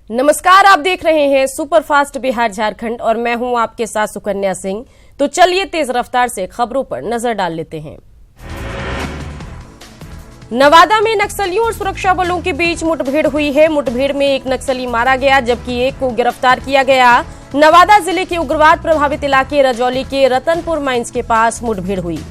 नमस्कार, आप देख रहे हैं सुपरफास्ट बिहार झारखंड और मैं हूं आपके साथ सुकन्या सिंह। तो चलिए तेज रफ्तार से खबरों पर नजर डाल लेते हैं। नवादा में नक्सलियों और सुरक्षा बलों के बीच मुठभेड़ हुई है। मुठभेड़ में एक नक्सली मारा गया जबकि एक को गिरफ्तार किया गया। नवादा जिले के उग्रवाद प्रभावित इलाके रजौली के रतनपुर माइंस के पास मुठभेड़ हुई।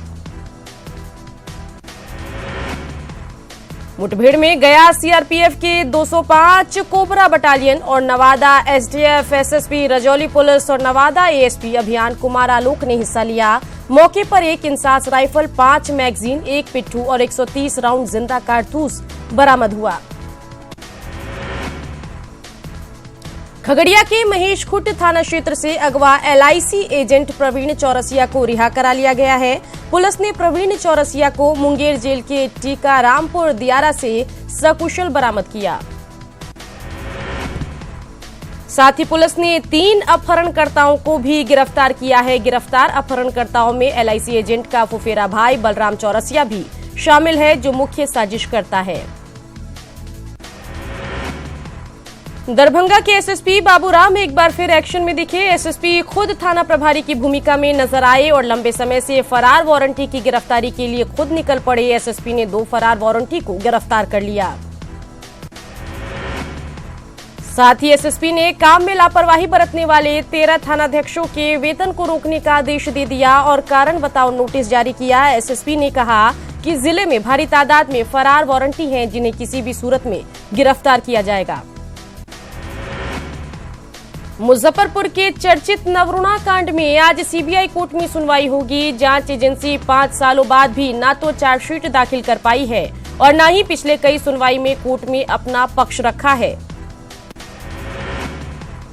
मुठभेड़ में गया सीआरपीएफ के 205 कोबरा बटालियन और Nawada SDF, SSP, Rajauli police और नवादा एएसपी अभियान कुमार आलोक ने हिस्सा लिया। मौके पर एक इंसास राइफल, 5 मैगजीन, 1 पिट्ठू और 130 राउंड जिंदा कारतूस बरामद हुआ। खगड़िया के महेश खुट थाना क्षेत्र से अगवा एलआईसी एजेंट प्रवीण चौरसिया को रिहा करा लिया गया है। पुलिस ने प्रवीण चौरसिया को मुंगेर जेल के टीकारामपुर दियारा से सकुशल बरामद किया। साथ ही पुलिस ने 3 अपहरणकर्ताओं को भी गिरफ्तार किया है। गिरफ्तार अपहरणकर्ताओं में एलआईसी एजेंट का फुफेरा भाई बलराम चौरसिया भी शामिल है, जो मुख्य साजिश करता है। दरभंगा के एसएसपी बाबूराम एक बार फिर एक्शन में दिखे। एसएसपी खुद थाना प्रभारी की भूमिका में नजर आए और लंबे समय से फरार वारंटी की गिरफ्तारी के लिए खुद निकल पड़े। एसएसपी ने 2 फरार वारंटी को गिरफ्तार कर लिया। साथ ही एसएसपी ने काम में लापरवाही बरतने वाले 13 थानाध्यक्षों के वेतन को रोकने का आदेश दे दिया और कारण बताओ नोटिस जारी किया। एसएसपी ने कहा कि जिले में भारी तादाद में फरार वारंटी हैं, जिन्हें किसी भी सूरत में गिरफ्तार किया जाएगा। मुजफ्फरपुर के चर्चित नवरुणा कांड में आज सीबीआई कोर्ट में सुनवाई होगी। जांच एजेंसी 5 सालों बाद भी न तो चार्जशीट दाखिल कर पाई है और न ही पिछले कई सुनवाई में कोर्ट में अपना पक्ष रखा है।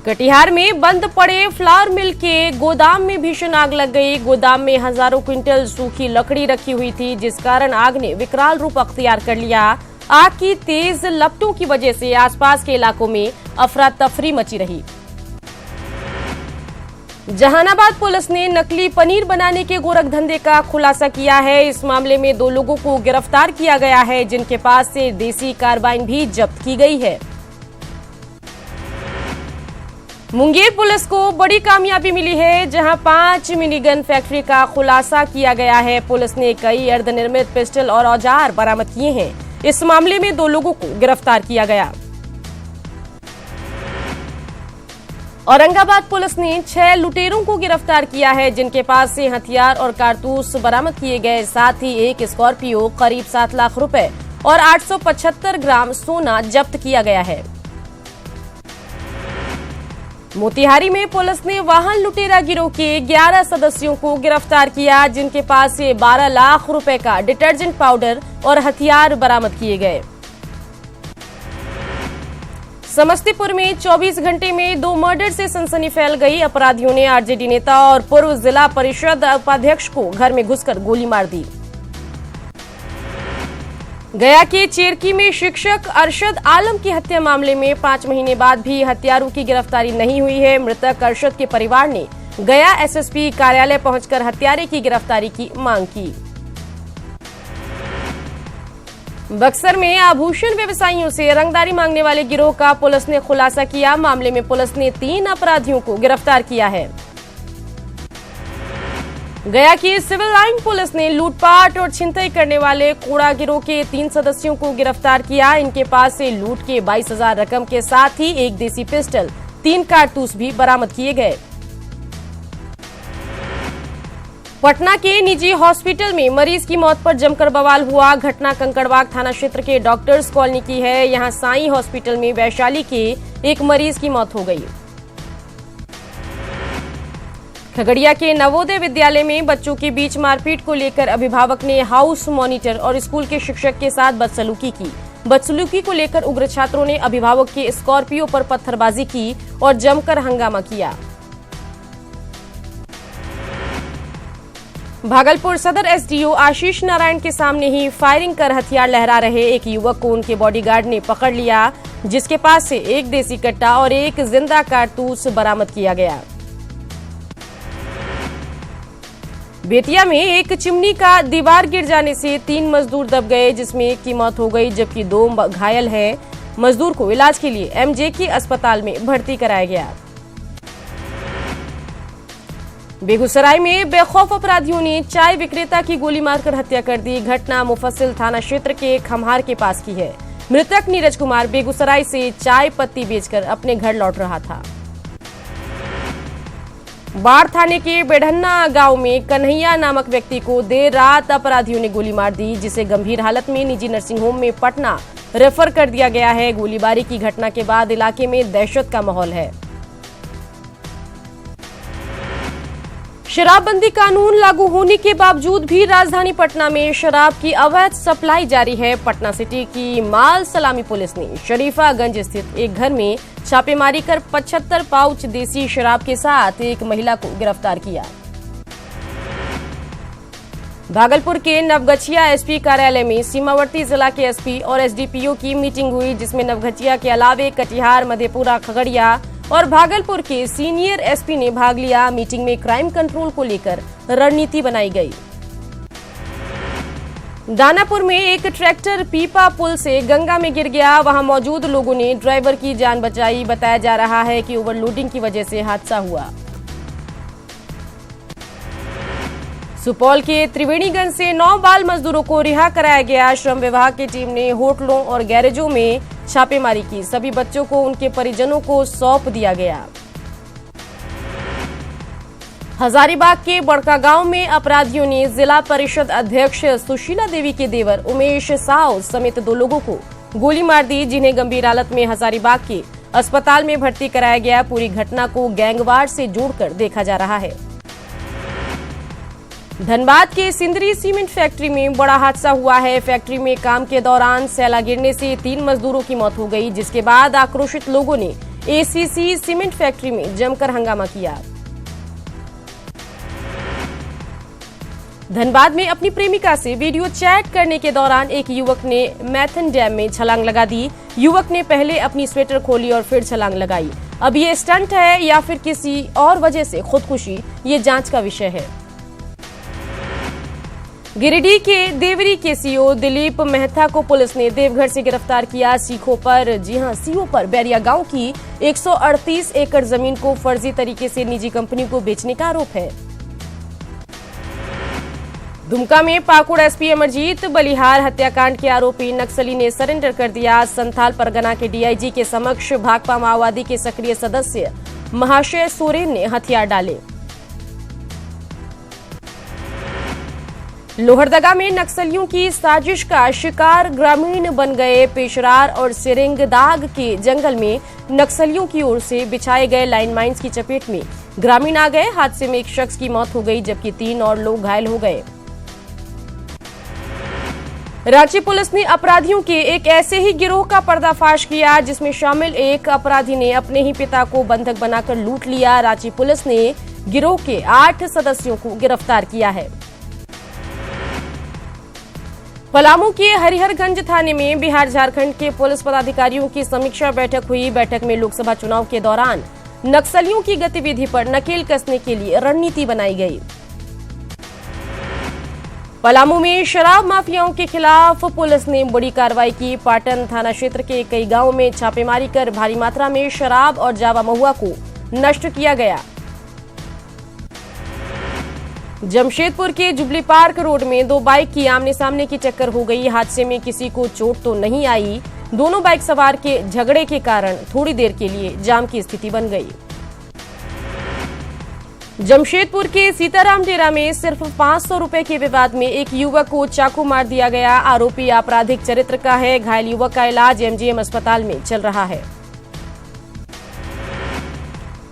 कटिहार में बंद पड़े फ्लावर मिल के गोदाम में भीषण आग लग गई। गोदाम में हजारों क्विंटल सूखी लकड़ी रखी हुई थी, जिस कारण आग ने विकराल रूप अख्तियार कर लिया। आग की तेज लपटों की वजह से आसपास के इलाकों में अफरा तफरी मची रही। जहानाबाद पुलिस ने नकली पनीर बनाने के गोरख धंधे का खुलासा किया है। इस मामले में 2 लोगों को गिरफ्तार किया गया है, जिनके पास से देसी कार्बाइन भी जब्त की गई है। मुंगेर पुलिस को बड़ी कामयाबी मिली है, जहां 5 मिनीगन फैक्ट्री का खुलासा किया गया है। पुलिस ने कई अर्धनिर्मित पिस्टल और औजार बरामद किए हैं। इस मामले में 2 लोगों को गिरफ्तार किया गया। औरंगाबाद पुलिस ने 6 लुटेरों को गिरफ्तार किया है, जिनके पास से हथियार और कारतूस बरामद किए गए। साथ ही एक स्कॉर्पियो, करीब 7 लाख रुपए और 875 ग्राम सोना जब्त किया गया है। मोतिहारी में पुलिस ने वाहन लुटेरा गिरोह के 11 सदस्यों को गिरफ्तार किया, जिनके पास से 12 लाख रुपए का डिटर्जेंट पाउडर और हथियार बरामद किए गए। समस्तीपुर में 24 घंटे में 2 मर्डर से सनसनी फैल गई। अपराधियों ने आरजेडी नेता और पूर्व जिला परिषद उपाध्यक्ष को घर में घुसकर गोली मार दी। गया के चेरकी में शिक्षक अरशद आलम की हत्या मामले में 5 महीने बाद भी हत्यारों की गिरफ्तारी नहीं हुई है। मृतक अरशद के परिवार ने गया एसएसपी कार्यालय पहुंचकर हत्यारे की गिरफ्तारी की मांग की। बक्सर में आभूषण व्यवसायियों से रंगदारी मांगने वाले गिरोह का पुलिस ने खुलासा किया। मामले में पुलिस ने 3 अपराधियों को गिरफ्तार किया है। गया की सिविल लाइन पुलिस ने लूटपाट और छिनतई करने वाले कोड़ा गिरोह के 3 सदस्यों को गिरफ्तार किया। इनके पास से लूट के 22,000 रकम के साथ ही एक देसी पिस्टल, 3 कारतूस भी बरामद किए गए। पटना के निजी हॉस्पिटल में मरीज की मौत पर जमकर बवाल हुआ। घटना कंकड़बाग थाना क्षेत्र के डॉक्टर्स कॉलोनी की है। यहां साई हॉस्पिटल में वैशाली के एक मरीज की मौत हो गई। खगड़िया के नवोदय विद्यालय में बच्चों के बीच मारपीट को लेकर अभिभावक ने हाउस मॉनिटर और स्कूल के शिक्षक के साथ बदसलूकी की। बदसलूकी को लेकर उग्र छात्रों ने अभिभावक के स्कॉर्पियो पर पत्थरबाजी की और जमकर हंगामा किया। भागलपुर सदर एसडीओ आशीष नारायण के सामने ही फायरिंग कर हथियार लहरा रहे एक युवक को उनके बॉडीगार्ड ने पकड़ लिया, जिसके पास से एक देसी कट्टा और एक जिंदा कारतूस बरामद किया गया। बेतिया में एक चिमनी का दीवार गिर जाने से 3 मजदूर दब गए, जिसमें एक की मौत हो गई जबकि 2 घायल हैं। मजदूर को इलाज के लिए एमजेके अस्पताल में भर्ती कराया गया। बेगूसराय में बेखौफ अपराधियों ने चाय विक्रेता की गोली मारकर हत्या कर दी। घटना मुफस्सिल थाना क्षेत्र के खम्हार के पास की है। मृतक नीरज कुमार बेगूसराय से चाय पत्ती बेचकर अपने घर लौट रहा था। बाढ़ थाने के बेढन्ना गांव में कन्हैया नामक व्यक्ति को देर रात अपराधियों ने गोली मार दी, जिसे गंभीर हालत में निजी नर्सिंग होम में पटना रेफर कर दिया गया है। गोलीबारी की घटना के बाद इलाके में दहशत का माहौल है। शराबबंदी कानून लागू होने के बावजूद भी राजधानी पटना में शराब की अवैध सप्लाई जारी है। पटना सिटी की माल सलामी पुलिस ने शरीफागंज स्थित एक घर में छापेमारी कर 75 पाउच देसी शराब के साथ एक महिला को गिरफ्तार किया। भागलपुर के नवगछिया एसपी कार्यालय में सीमावर्ती जिला के एसपी और एसडीपीओ की मीटिंग हुई, जिसमें नवगछिया के अलावे कटिहार, मधेपुरा, खगड़िया और भागलपुर के सीनियर एसपी ने भाग लिया। मीटिंग में क्राइम कंट्रोल को लेकर रणनीति बनाई गई। दानापुर में एक ट्रैक्टर पीपा पुल से गंगा में गिर गया। वहां मौजूद लोगों ने ड्राइवर की जान बचाई। बताया जा रहा है कि ओवरलोडिंग की वजह से हादसा हुआ। सुपौल के त्रिवेणीगंज से 9 बाल मजदूरों को रिहा कराया गया। श्रम विभाग की टीम ने होटलों और गैरेजों में छापेमारी की। सभी बच्चों को उनके परिजनों को सौंप दिया गया। हजारीबाग के बड़का गांव में अपराधियों ने जिला परिषद अध्यक्ष सुशीला देवी के देवर उमेश साव समेत 2 लोगों को गोली मार दी, जिन्हें गंभीर हालत में हजारीबाग के अस्पताल में भर्ती कराया गया। पूरी घटना को गैंगवार से जोड़कर देखा जा रहा है। धनबाद के सिंदरी सीमेंट फैक्ट्री में बड़ा हादसा हुआ है। फैक्ट्री में काम के दौरान सैला गिरने से 3 मजदूरों की मौत हो गई, जिसके बाद आक्रोशित लोगों ने एसीसी सीमेंट फैक्ट्री में जमकर हंगामा किया। धनबाद में अपनी प्रेमिका से वीडियो चैट करने के दौरान एक युवक ने मैथन डैम में छलांग लगा दी। युवक ने पहले अपनी स्वेटर खोली और फिर छलांग लगाई। अब ये स्टंट है या फिर किसी और वजह से खुदकुशी, ये जांच का विषय है। गिरिडीह के देवरी के सीओ दिलीप मेहता को पुलिस ने देवघर से गिरफ्तार किया। सीओ पर बैरिया गांव की 138 एकड़ जमीन को फर्जी तरीके से निजी कंपनी को बेचने का आरोप है। दुमका में पाकुड़ एसपी अमरजीत बलिहार हत्याकांड के आरोपी नक्सली ने सरेंडर कर दिया। संथाल परगना के डीआईजी के समक्ष भाकपा माओवादी के सक्रिय सदस्य महाशय सोरेन ने हथियार डाले। लोहरदगा में नक्सलियों की साजिश का शिकार ग्रामीण बन गए। पेशरार और सिरेंगदाग के जंगल में नक्सलियों की ओर से बिछाए गए लाइन माइंस की चपेट में ग्रामीण आ गए। हादसे में एक शख्स की मौत हो गई, जबकि 3 और लोग घायल हो गए। रांची पुलिस ने अपराधियों के एक ऐसे ही गिरोह का पर्दाफाश किया, जिसमें शामिल एक अपराधी ने अपने ही पिता को बंधक बनाकर लूट लिया। रांची पुलिस ने गिरोह के 8 सदस्यों को गिरफ्तार किया है। पलामू के हरिहरगंज थाने में बिहार झारखंड के पुलिस पदाधिकारियों की समीक्षा बैठक हुई। बैठक में लोकसभा चुनाव के दौरान नक्सलियों की गतिविधि पर नकेल कसने के लिए रणनीति बनाई गई। पलामू में शराब माफियाओं के खिलाफ पुलिस ने बड़ी कार्रवाई की। पाटन थाना क्षेत्र के कई गांवों में छापेमारी कर भारी मात्रा में शराब और जावा महुआ को नष्ट किया गया। जमशेदपुर के जुबली पार्क रोड में 2 बाइक की आमने सामने की टक्कर हो गई। हादसे में किसी को चोट तो नहीं आई। दोनों बाइक सवार के झगड़े के कारण थोड़ी देर के लिए जाम की स्थिति बन गई। जमशेदपुर के सीताराम डेरा में सिर्फ 500 रुपए के विवाद में एक युवक को चाकू मार दिया गया। आरोपी आपराधिक चरित्र का है। घायल युवक का इलाज एमजीएम अस्पताल में चल रहा है।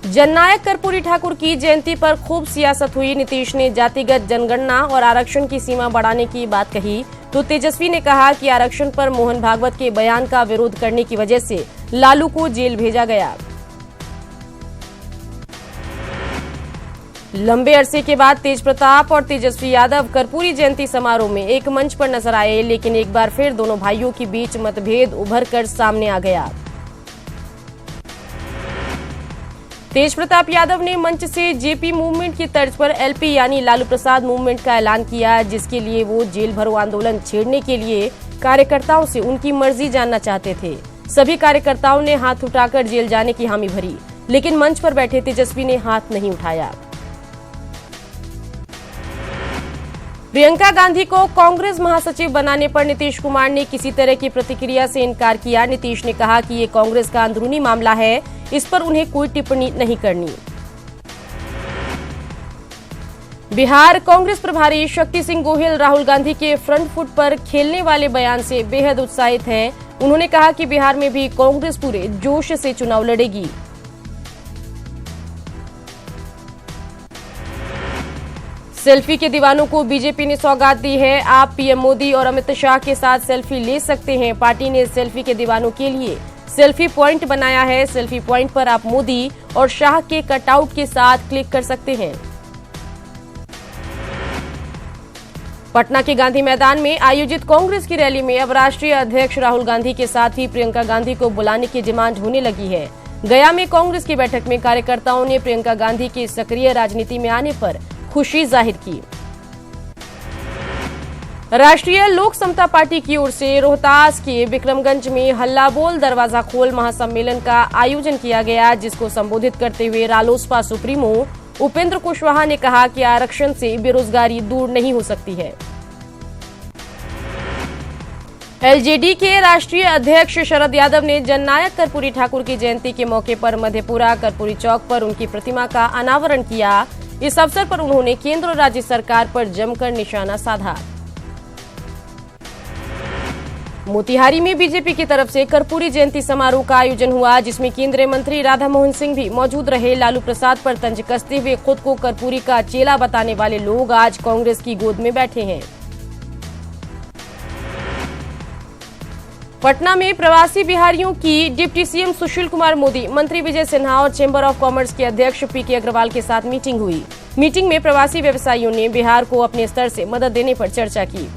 जननायक कर्पूरी ठाकुर की जयंती पर खूब सियासत हुई। नीतीश ने जातिगत जनगणना और आरक्षण की सीमा बढ़ाने की बात कही, तो तेजस्वी ने कहा कि आरक्षण पर मोहन भागवत के बयान का विरोध करने की वजह से लालू को जेल भेजा गया। लंबे अरसे के बाद तेज प्रताप और तेजस्वी यादव कर्पूरी जयंती समारोह में एक मंच पर नजर आए, लेकिन एक बार फिर दोनों भाइयों के बीच मतभेद उभर कर सामने आ गया। तेज प्रताप यादव ने मंच से जेपी मूवमेंट की तर्ज पर एलपी यानी लालू प्रसाद मूवमेंट का ऐलान किया, जिसके लिए वो जेल भरो आंदोलन छेड़ने के लिए कार्यकर्ताओं से उनकी मर्जी जानना चाहते थे। सभी कार्यकर्ताओं ने हाथ उठाकर जेल जाने की हामी भरी, लेकिन मंच पर बैठे तेजस्वी ने हाथ नहीं उठाया। प्रियंका गांधी को कांग्रेस महासचिव बनाने पर नीतीश कुमार ने किसी तरह की प्रतिक्रिया से इनकार किया। नीतीश ने कहा कि ये कांग्रेस का अंदरूनी मामला है, इस पर उन्हें कोई टिप्पणी नहीं करनी। बिहार कांग्रेस प्रभारी शक्ति सिंह गोहिल राहुल गांधी के फ्रंट फुट पर खेलने वाले बयान से बेहद उत्साहित हैं। उन्होंने कहा कि बिहार में भी कांग्रेस पूरे जोश से चुनाव लड़ेगी। सेल्फी के दीवानों को बीजेपी ने सौगात दी है। आप पीएम मोदी और अमित शाह के साथ सेल्फी ले सकते हैं। पार्टी ने सेल्फी के दीवानों के लिए सेल्फी पॉइंट बनाया है। सेल्फी पॉइंट पर आप मोदी और शाह के कटआउट के साथ क्लिक कर सकते हैं। पटना के गांधी मैदान में आयोजित कांग्रेस की रैली में अब राष्ट्रीय अध्यक्ष राहुल गांधी के साथ ही प्रियंका गांधी को बुलाने की डिमांड होने लगी है। गया में कांग्रेस की बैठक में कार्यकर्ताओं ने प्रियंका गांधी के सक्रिय राजनीति में आने पर खुशी जाहिर की। राष्ट्रीय लोक समता पार्टी की ओर से रोहतास के विक्रमगंज में हल्ला बोल दरवाजा खोल महासम्मेलन का आयोजन किया गया, जिसको संबोधित करते हुए रालोसपा सुप्रीमो उपेंद्र कुशवाहा ने कहा कि आरक्षण से बेरोजगारी दूर नहीं हो सकती है। एलजेडी के राष्ट्रीय अध्यक्ष शरद यादव ने जननायक कर्पूरी ठाकुर की जयंती के मौके पर मधेपुरा कर्पूरी चौक पर उनकी प्रतिमा का अनावरण किया। इस अवसर पर उन्होंने केंद्र और राज्य सरकार पर जमकर निशाना साधा। मोतिहारी में बीजेपी की तरफ से कर्पूरी जयंती समारोह का आयोजन हुआ, जिसमें केंद्रीय मंत्री राधा मोहन सिंह भी मौजूद रहे। लालू प्रसाद पर तंज कसते हुए खुद को कर्पूरी का चेला बताने वाले लोग आज कांग्रेस की गोद में बैठे हैं। पटना में प्रवासी बिहारियों की डिप्टी सीएम सुशील कुमार मोदी, मंत्री विजय सिन्हा और चैंबर ऑफ कॉमर्स के अध्यक्ष पीके अग्रवाल के साथ मीटिंग हुई। मीटिंग में प्रवासी व्यवसायियों ने बिहार को अपने स्तर से मदद देने पर चर्चा की।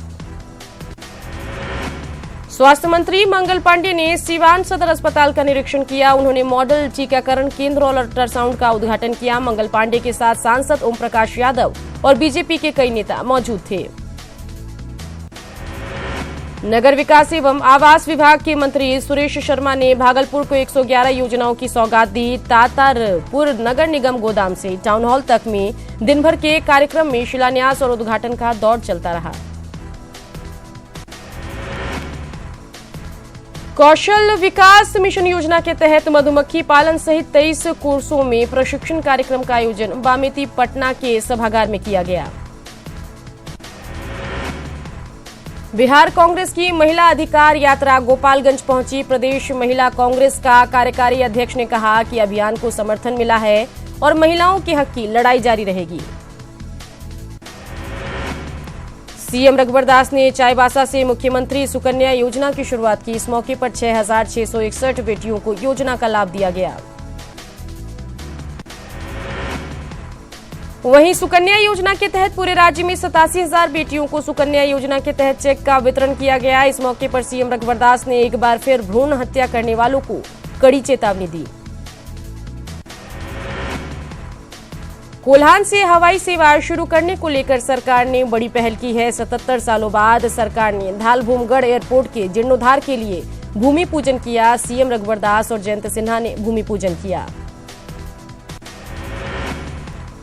स्वास्थ्य मंत्री मंगल पांडे ने सीवान सदर अस्पताल का निरीक्षण किया। उन्होंने मॉडल टीकाकरण केंद्र और अल्ट्रासाउंड का उद्घाटन किया। मंगल पांडे के साथ सांसद ओम प्रकाश यादव और बीजेपी के कई नेता मौजूद थे। नगर विकास एवं आवास विभाग के मंत्री सुरेश शर्मा ने भागलपुर को 111 योजनाओं की सौगात दी। तातारपुर नगर निगम गोदाम से टाउन हॉल तक में दिन भर के कार्यक्रम में शिलान्यास और उद्घाटन का दौर चलता रहा। कौशल विकास मिशन योजना के तहत मधुमक्खी पालन सहित 23 कोर्सों में प्रशिक्षण कार्यक्रम का आयोजन बामेती पटना के सभागार में किया गया। बिहार कांग्रेस की महिला अधिकार यात्रा गोपालगंज पहुंची। प्रदेश महिला कांग्रेस का कार्यकारी अध्यक्ष ने कहा कि अभियान को समर्थन मिला है और महिलाओं के हक की लड़ाई जारी रहेगी। सीएम रघुवर दास ने चाईबासा से मुख्यमंत्री सुकन्या योजना की शुरुआत की। इस मौके पर 6,661 बेटियों को योजना का लाभ दिया गया। वहीं सुकन्या योजना के तहत पूरे राज्य में 87,000 बेटियों को सुकन्या योजना के तहत चेक का वितरण किया गया। इस मौके पर सीएम रघुवर दास ने एक बार फिर भ्रूण हत्या करने वालों को कड़ी चेतावनी दी। कोल्हान से हवाई सेवा शुरू करने को लेकर सरकार ने बड़ी पहल की है। 77 सालों बाद सरकार ने धालभूमगढ़ एयरपोर्ट के जीर्णोद्धार के लिए भूमि पूजन किया। सीएम रघुवर दास और जयंत सिन्हा ने भूमि पूजन किया।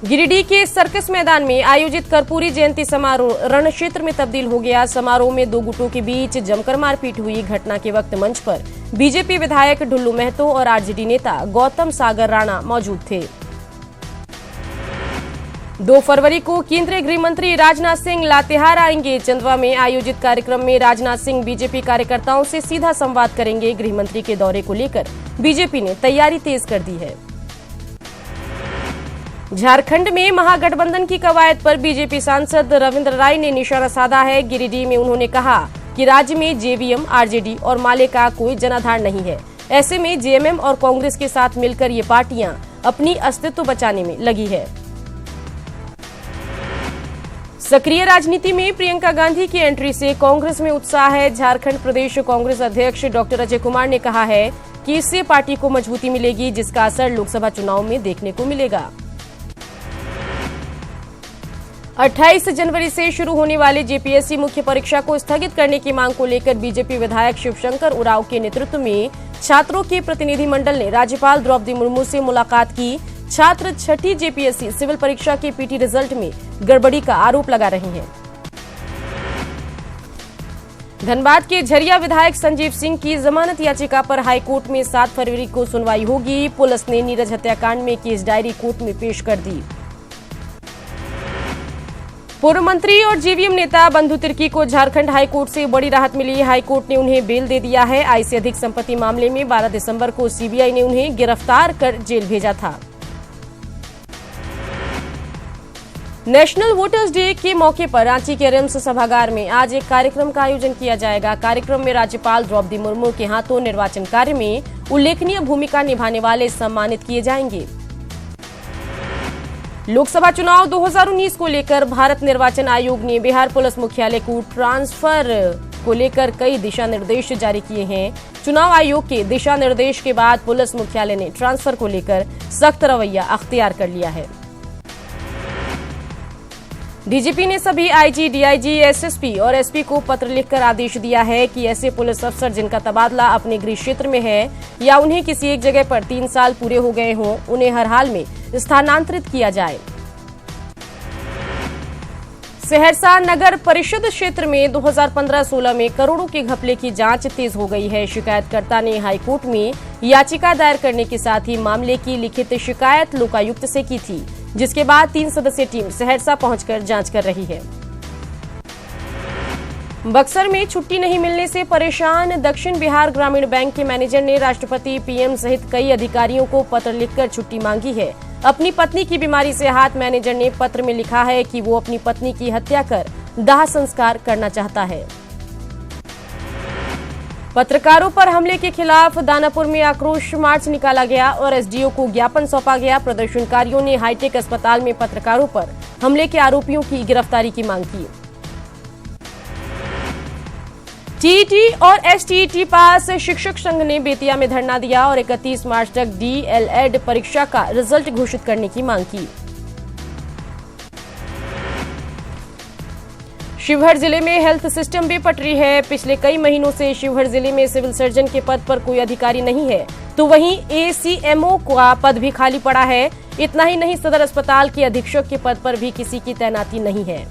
गिरिडीह के सर्कस मैदान में आयोजित कर्पूरी जयंती समारोह रण क्षेत्र में तब्दील हो गया। समारोह में दो गुटों के बीच जमकर मारपीट हुई। घटना के वक्त मंच पर बीजेपी विधायक ढुल्लू महतो और आरजेडी नेता गौतम सागर राणा मौजूद थे। 2 फरवरी को केंद्रीय गृह मंत्री राजनाथ सिंह लातेहार आएंगे। चंदवा में आयोजित कार्यक्रम में राजनाथ सिंह बीजेपी कार्यकर्ताओं से सीधा संवाद करेंगे। गृह मंत्री के दौरे को लेकर बीजेपी ने तैयारी तेज कर दी है। झारखंड में महागठबंधन की कवायद पर बीजेपी सांसद रविंद्र राय ने निशाना साधा है। गिरिडीह में उन्होंने कहा कि राज्य में जेवीएम, आरजेडी और माले का कोई जनाधार नहीं है। ऐसे में जेएमएम और कांग्रेस के साथ मिलकर ये पार्टियां अपनी अस्तित्व बचाने में लगी है। सक्रिय राजनीति में प्रियंका गांधी की एंट्री से कांग्रेस में उत्साह है। झारखंड प्रदेश कांग्रेस अध्यक्ष डॉक्टर अजय कुमार ने कहा है कि इससे पार्टी को मजबूती मिलेगी, जिसका असर लोकसभा चुनाव में देखने को मिलेगा। 28 जनवरी से शुरू होने वाली जेपीएससी मुख्य परीक्षा को स्थगित करने की मांग को लेकर बीजेपी विधायक शिवशंकर उरांव के नेतृत्व में छात्रों के प्रतिनिधिमंडल ने राज्यपाल द्रौपदी मुर्मू से मुलाकात की। छात्र छठी जेपीएससी सिविल परीक्षा के पीटी रिजल्ट में गड़बड़ी का आरोप लगा रहे हैं। धनबाद के झरिया विधायक संजीव सिंह की जमानत याचिका पर हाईकोर्ट में 7 फरवरी को सुनवाई होगी। पुलिस ने नीरज हत्याकांड में केस डायरी कोर्ट में पेश कर दी। पूर्व मंत्री और जेवीएम नेता बंधु तिर्की को झारखंड हाईकोर्ट से बड़ी राहत मिली। हाईकोर्ट ने उन्हें बेल दे दिया है। आय से अधिक संपत्ति मामले में 12 दिसंबर को सीबीआई ने उन्हें गिरफ्तार कर जेल भेजा था। नेशनल वोटर्स डे के मौके पर रांची के रिम्स सभागार में आज एक कार्यक्रम का आयोजन किया जाएगा। कार्यक्रम में राज्यपाल द्रौपदी मुर्मू के हाथों निर्वाचन कार्य में उल्लेखनीय भूमिका निभाने वाले सम्मानित किए जाएंगे। लोकसभा चुनाव 2019 को लेकर भारत निर्वाचन आयोग ने बिहार पुलिस मुख्यालय को ट्रांसफर को लेकर कई दिशा निर्देश जारी किए हैं। चुनाव आयोग के दिशा निर्देश के बाद पुलिस मुख्यालय ने ट्रांसफर को लेकर सख्त रवैया अख्तियार कर लिया है। डीजीपी ने सभी आईजी, डीआईजी, एसएसपी और एसपी को पत्र लिखकर आदेश दिया है कि ऐसे पुलिस अफसर जिनका तबादला अपने गृह क्षेत्र में है या उन्हें किसी एक जगह पर 3 साल पूरे हो गए हों, उन्हें हर हाल में स्थानांतरित किया जाए। सहरसा नगर परिषद क्षेत्र में 2015-16 में करोड़ों के घपले की जांच तेज हो गई है। शिकायतकर्ता ने हाईकोर्ट में याचिका दायर करने के साथ ही मामले की लिखित शिकायत लोकायुक्त से की थी, जिसके बाद 3 सदस्यीय टीम सहरसा पहुंचकर जांच कर रही है। बक्सर में छुट्टी नहीं मिलने से परेशान दक्षिण बिहार ग्रामीण बैंक के मैनेजर ने राष्ट्रपति, पीएम सहित कई अधिकारियों को पत्र लिखकर छुट्टी मांगी है। अपनी पत्नी की बीमारी से आहत मैनेजर ने पत्र में लिखा है कि वो अपनी पत्नी की हत्या कर दाह संस्कार करना चाहता है। पत्रकारों पर हमले के खिलाफ दानापुर में आक्रोश मार्च निकाला गया और एसडीओ को ज्ञापन सौंपा गया। प्रदर्शनकारियों ने हाईटेक अस्पताल में पत्रकारों पर हमले के आरोपियों की गिरफ्तारी की मांग की। टीईटी और एसटीईटी पास शिक्षक संघ ने बेतिया में धरना दिया और 31 मार्च तक डीएलएड परीक्षा का रिजल्ट घोषित करने की मांग की। शिवहर जिले में हेल्थ सिस्टम बेपटरी है। पिछले कई महीनों से शिवहर जिले में सिविल सर्जन के पद पर कोई अधिकारी नहीं है, तो वहीं एसीएमओ का पद भी खाली पड़ा है। इतना ही नहीं, सदर अस्पताल के अधीक्षक के पद पर भी किसी की तैनाती नहीं है।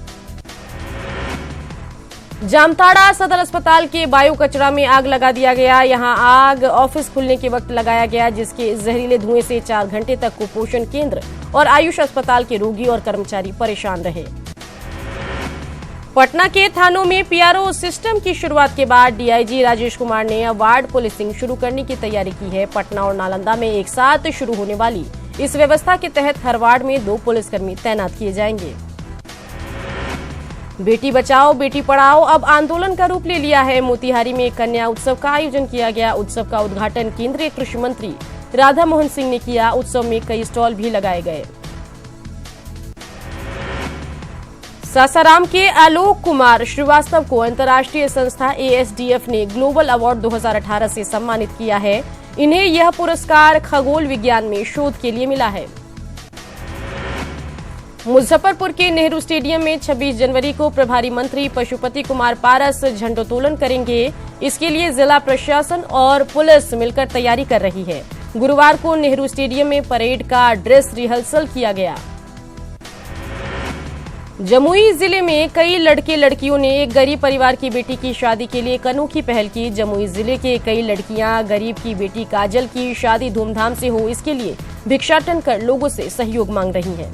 जामताड़ा सदर अस्पताल के बायो कचरा में आग लगा दिया गया। यहां आग ऑफिस खुलने के वक्त लगाया गया, जिसके जहरीले धुएं से 4 घंटे तक कुपोषण केंद्र और आयुष अस्पताल के रोगी और कर्मचारी परेशान रहे। पटना के थानों में पीआरओ सिस्टम की शुरुआत के बाद डीआईजी राजेश कुमार ने वार्ड पुलिसिंग शुरू करने की तैयारी की है। पटना और नालंदा में एक साथ शुरू होने वाली इस व्यवस्था के तहत हर वार्ड में 2 पुलिसकर्मी तैनात किए जाएंगे। बेटी बचाओ बेटी पढ़ाओ अब आंदोलन का रूप ले लिया है। मोतिहारी में कन्या उत्सव का आयोजन किया गया। उत्सव का उद्घाटन केंद्रीय कृषि मंत्री राधा मोहन सिंह ने किया। उत्सव में कई स्टॉल भी लगाए गए। सासाराम के आलोक कुमार श्रीवास्तव को अंतर्राष्ट्रीय संस्था एएसडीएफ ने ग्लोबल अवार्ड 2018 से सम्मानित किया है। इन्हें यह पुरस्कार खगोल विज्ञान में शोध के लिए मिला है। मुजफ्फरपुर के नेहरू स्टेडियम में 26 जनवरी को प्रभारी मंत्री पशुपति कुमार पारस झंडोत्तोलन करेंगे। इसके लिए जिला प्रशासन और पुलिस मिलकर तैयारी कर रही है। गुरुवार को नेहरू स्टेडियम में परेड का ड्रेस रिहर्सल किया गया। जमुई जिले में कई लड़के लड़कियों ने एक गरीब परिवार की बेटी की शादी के लिए एक अनोखी पहल की। जमुई जिले के कई लड़कियां गरीब की बेटी काजल की शादी धूमधाम से हो, इसके लिए भिक्षाटन कर लोगों से सहयोग मांग रही हैं।